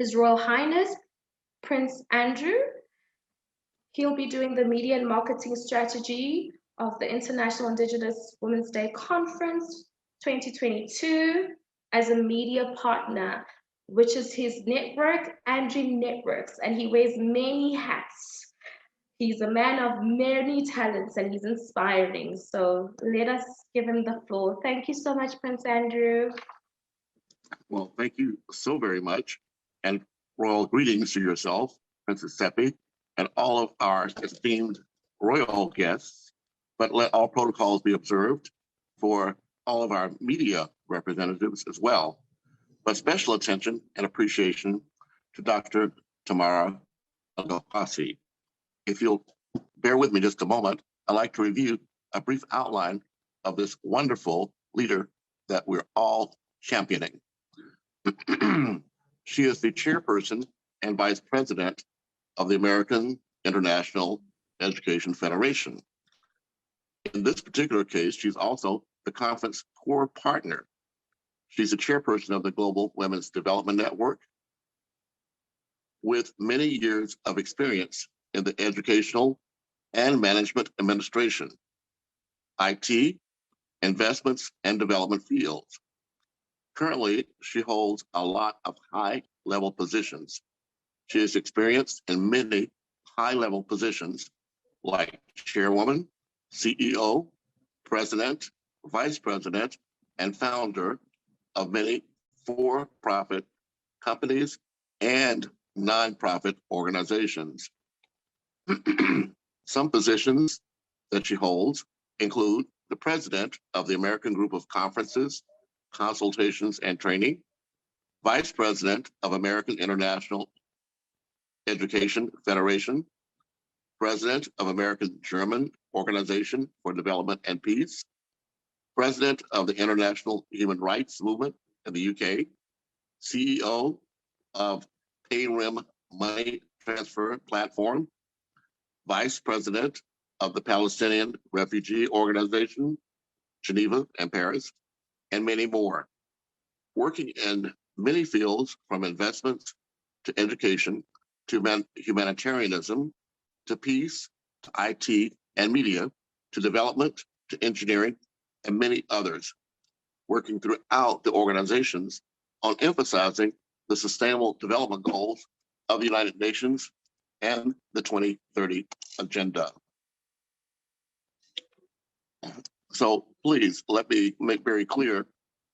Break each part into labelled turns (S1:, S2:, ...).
S1: His Royal Highness, Prince Andrew. He'll be doing the media and marketing strategy of the International Indigenous Women's Day Conference 2022 as a media partner, which is his network, Andrew Networks, and he wears many hats. He's a man of many talents and he's inspiring. So let us give him the floor. Thank you so much, Prince Andrew.
S2: Well, thank you so very much. And royal greetings to yourself, Princess Seppi, and all of our esteemed royal guests. But let all protocols be observed for all of our media representatives as well. But special attention and appreciation to Dr. Tamara Agapasi. If you'll bear with me just a moment, I'd like to review a brief outline of this wonderful leader that we're all championing. She is the chairperson and vice president of the American International Education Federation. In this particular case, she's also the conference core partner. She's the chairperson of the Global Women's Development Network with many years of experience in the educational and management administration, IT, investments, and development fields. Currently, she holds a lot of high-level positions. She is experienced in many high-level positions like chairwoman, CEO, president, vice president, and founder of many for-profit companies and nonprofit organizations. Some positions that she holds include the president of the American Group of Conferences, Consultations, and Training, vice president of American International Education Federation, president of American German Organization for Development and Peace, president of the International Human Rights Movement in the UK, CEO of PayRim Money Transfer Platform, vice president of the Palestinian Refugee Organization, Geneva and Paris, and many more. Working in many fields from investments to education to humanitarianism, to peace, to IT and media, to development, to engineering, and many others, working throughout the organizations on emphasizing the Sustainable Development Goals of the United Nations and the 2030 Agenda. So please let me make very clear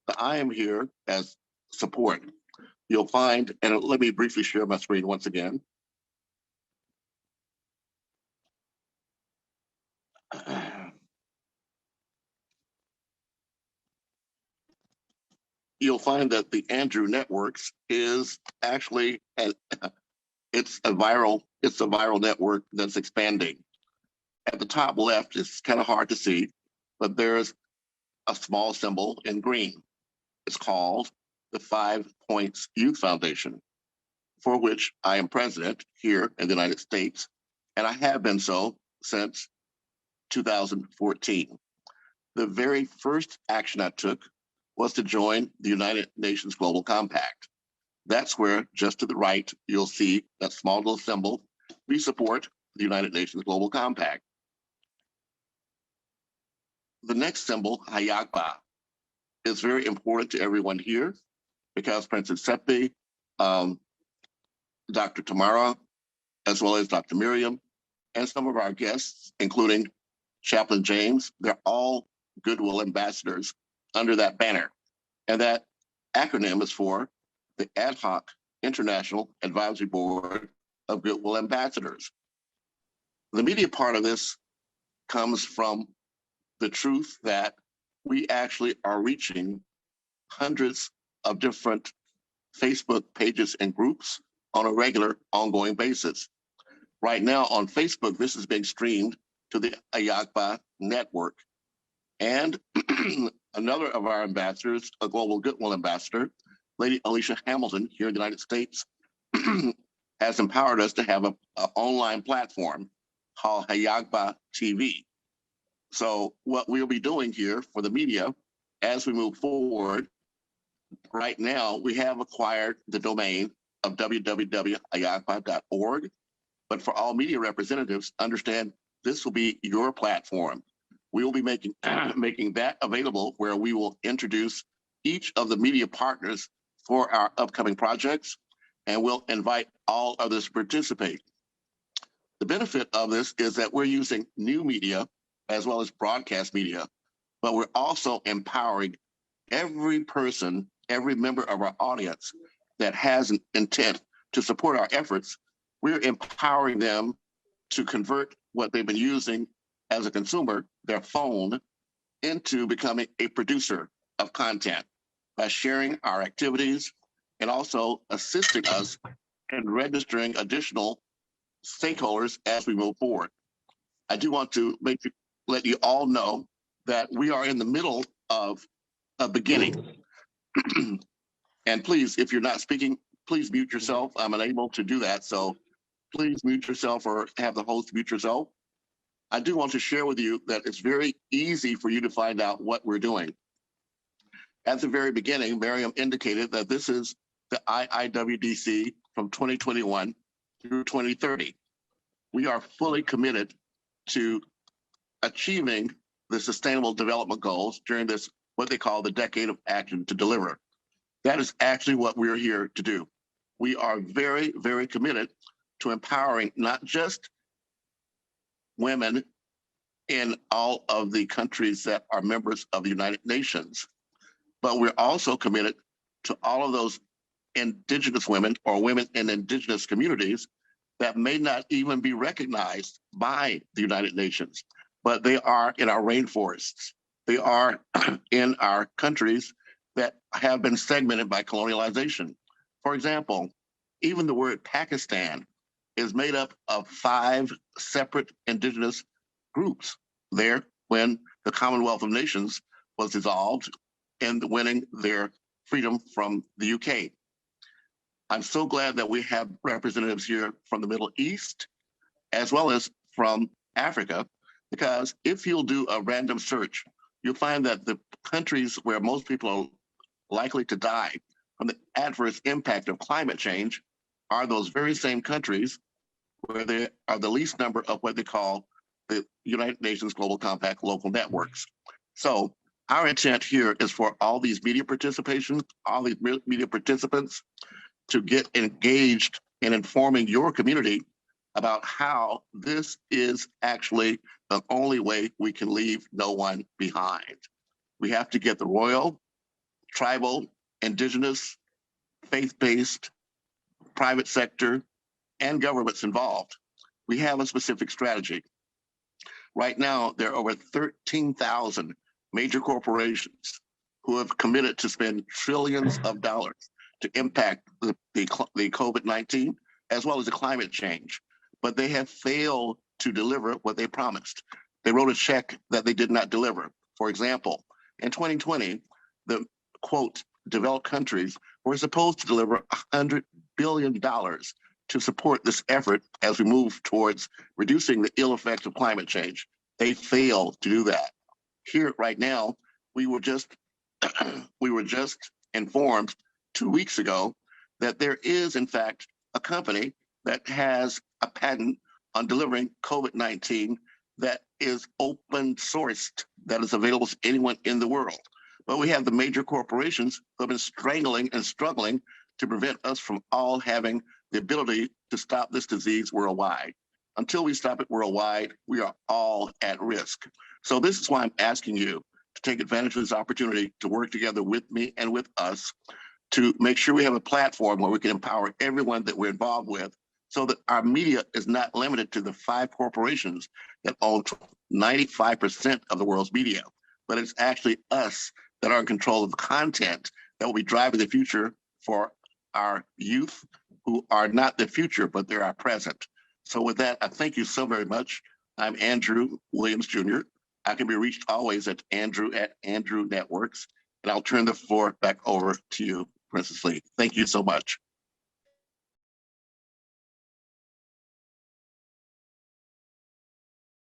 S2: that I am here as support. You'll find, and let me briefly share my screen once again. You'll find that the Andrew Networks is actually it's a viral network that's expanding. At the top left, it's kind of hard to see, but there's a small symbol in green. It's called the 5 Points Youth Foundation, for which I am president here in the United States, and I have been so since 2014. The very first action I took was to join the United Nations Global Compact. That's where, just to the right, you'll see that small little symbol. We support the United Nations Global Compact. The next symbol, IIWDC, is very important to everyone here because Princess Seppi, Dr. Tamara, as well as Dr. Miriam, and some of our guests, including Chaplain James, they're all Goodwill ambassadors under that banner. And that acronym is for the Ad Hoc International Advisory Board of Goodwill Ambassadors. The media part of this comes from the truth that we actually are reaching hundreds of different Facebook pages and groups on a regular, ongoing basis. Right now on Facebook, this is being streamed to the AHIABGA network. And another of our ambassadors, a Global Goodwill ambassador, Lady Alicia Hamilton here in the United States, has empowered us to have an online platform called AHIABGA-TV. So what we'll be doing here for the media as we move forward, right now we have acquired the domain of www.IIWDC.org. But for all media representatives, understand this will be your platform. We will be making that available, where we will introduce each of the media partners for our upcoming projects, and we'll invite all others to participate. The benefit of this is that we're using new media as well as broadcast media, but we're also empowering every person, every member of our audience that has an intent to support our efforts. We're empowering them to convert what they've been using as a consumer, their phone, into becoming a producer of content by sharing our activities and also assisting us in registering additional stakeholders as we move forward. I do want to let you all know that we are in the middle of a beginning. And please, if you're not speaking, please mute yourself. I'm unable to do that, so please mute yourself or have the host mute yourself. I do want to share with you that it's very easy for you to find out what we're doing. At the very beginning, Miriam indicated that this is the IIWDC from 2021 through 2030. We are fully committed to achieving the Sustainable Development Goals during this, what they call the Decade of Action to Deliver. That is actually what we're here to do. We are very, very committed to empowering not just women in all of the countries that are members of the United Nations, but we're also committed to all of those indigenous women or women in indigenous communities that may not even be recognized by the United Nations, but they are in our rainforests. They are in our countries that have been segmented by colonialization. For example, even the word Pakistan is made up of 5 separate indigenous groups there when the Commonwealth of Nations was dissolved and winning their freedom from the UK. I'm so glad that we have representatives here from the Middle East, as well as from Africa, because if you'll do a random search, you'll find that the countries where most people are likely to die from the adverse impact of climate change are those very same countries where there are the least number of what they call the United Nations Global Compact local networks. So our intent here is for all these media participation, all these media participants to get engaged in informing your community about how this is actually the only way we can leave no one behind. We have to get the royal, tribal, indigenous, faith-based, private sector, and governments involved. We have a specific strategy. Right now, there are over 13,000 major corporations who have committed to spend trillions of dollars to impact the COVID-19 as well as the climate change, but they have failed to deliver what they promised. They wrote a check that they did not deliver. For example, in 2020, the quote, developed countries were supposed to deliver $100 billion to support this effort as we move towards reducing the ill effects of climate change. They failed to do that. Here right now, we were just informed 2 weeks ago that there is in fact a company that has a patent on delivering COVID-19 that is open sourced, that is available to anyone in the world. But we have the major corporations who have been strangling and struggling to prevent us from all having the ability to stop this disease worldwide. Until we stop it worldwide, we are all at risk. So this is why I'm asking you to take advantage of this opportunity to work together with me and with us to make sure we have a platform where we can empower everyone that we're involved with so that our media is not limited to the 5 corporations that own 95% of the world's media, but it's actually us that are in control of the content that will be driving the future for our youth who are not the future, but they're our present. So with that, I thank you so very much. I'm Andrew Williams, Jr. I can be reached always at Andrew@Andrew Networks, and I'll turn the floor back over to you, Princess Lee. Thank you so much.